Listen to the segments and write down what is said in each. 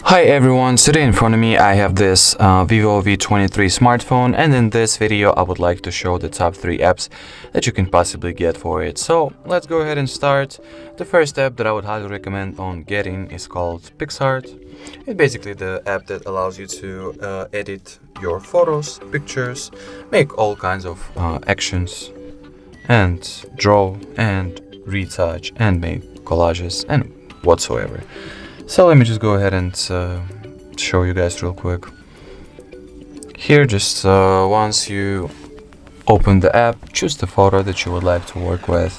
Hi everyone, today in front of me I have this Vivo V23 smartphone, and in this video I would like to show the top 3 apps that you can possibly get for it. So let's go ahead and start. The first app that I would highly recommend on getting is called PixArt. It's basically the app that allows you to edit your photos, pictures, make all kinds of actions, and draw and retouch and make collages and whatsoever. So let me just go ahead and show you guys real quick. Here, just once you open the app, choose the photo that you would like to work with.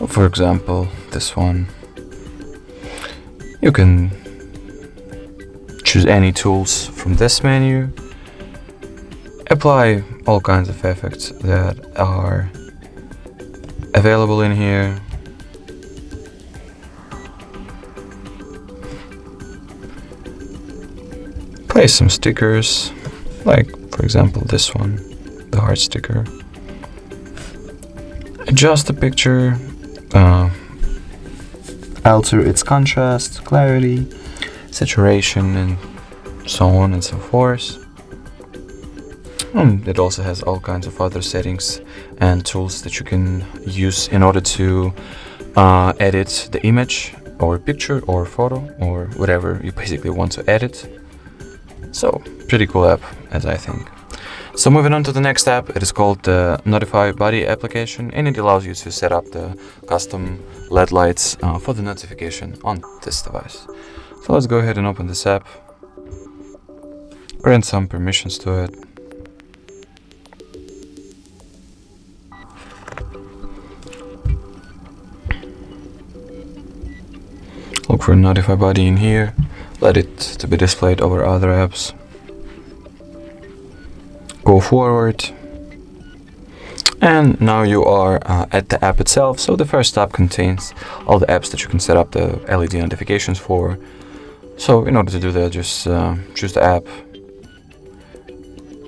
For example, this one. You can choose any tools from this menu. Apply all kinds of effects that are available in here. Place some stickers, like for example this one, the heart sticker. Adjust the picture, alter its contrast, clarity, saturation, and so on and so forth. It also has all kinds of other settings and tools that you can use in order to edit the image or picture or photo or whatever you basically want to edit. So, pretty cool app, as I think. So moving on to the next app, it is called the Notify Body application, and it allows you to set up the custom LED lights for the notification on this device. So let's go ahead and open this app, grant some permissions to it. Look for Notify Body in here. Let it to be displayed over other apps. Go forward. And now you are at the app itself. So the first tab contains all the apps that you can set up the LED notifications for. So in order to do that, just choose the app.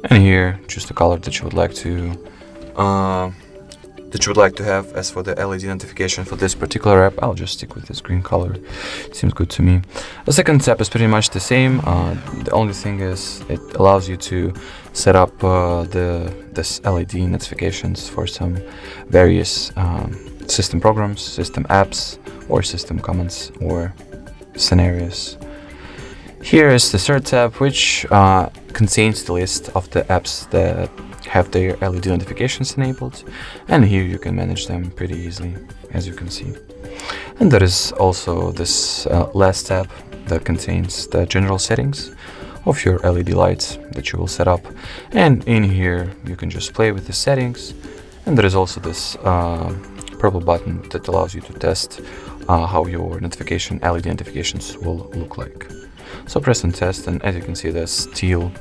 And here, choose the color that you would like to have. As for the LED notification for this particular app, I'll just stick with this green color. It seems good to me. The second step is pretty much the same. The only thing is it allows you to set up this LED notifications for some various system programs, system apps, or system commands or scenarios. Here is the third tab, which contains the list of the apps that have their LED notifications enabled, and here you can manage them pretty easily, as you can see. And there is also this last tab that contains the general settings of your LED lights that you will set up, and in here you can just play with the settings. And there is also this purple button that allows you to test how your LED notifications will look like. So press and test, and as you can see, this teal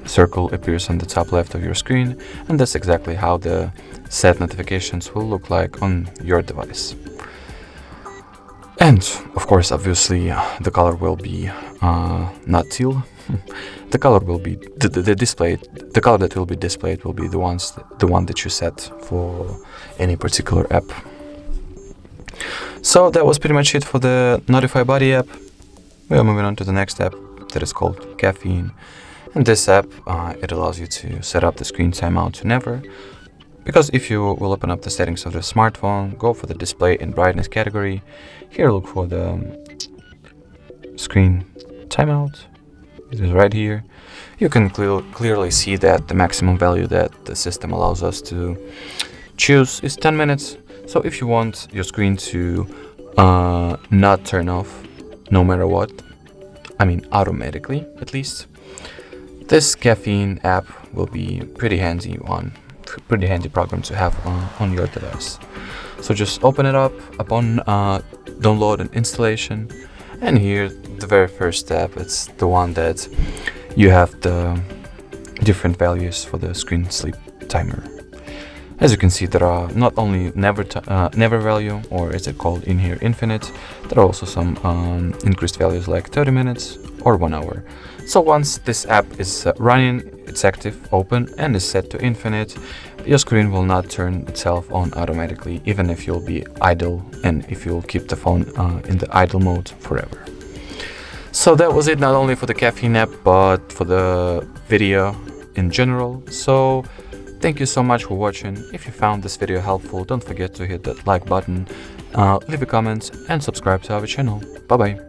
circle appears on the top left of your screen, and that's exactly how the set notifications will look like on your device. And of course, obviously, the color will be not teal. The color will be the color that will be displayed will be the one that you set for any particular app. So that was pretty much it for the Notify Body app. We are moving on to the next app that is called Caffeine. And this app, it allows you to set up the screen timeout to never. Because if you will open up the settings of the smartphone, go for the display and brightness category. Here look for the screen timeout. It is right here. You can clearly see that the maximum value that the system allows us to choose is 10 minutes. So if you want your screen to not turn off no matter what, I mean automatically at least, this Caffeine app will be pretty handy program to have on your device. So just open it up upon download and installation, and here the very first step, it's the one that you have the different values for the screen sleep timer. As you can see, there are not only never value, or is it called in here infinite, there are also some increased values like 30 minutes or 1 hour. So once this app is running, it's active, open, and is set to infinite, your screen will not turn itself on automatically, even if you'll be idle and if you'll keep the phone in the idle mode forever. So that was it, not only for the caffeine app, but for the video in general. So thank you so much for watching. If you found this video helpful, don't forget to hit that like button, leave a comment, and subscribe to our channel. Bye bye.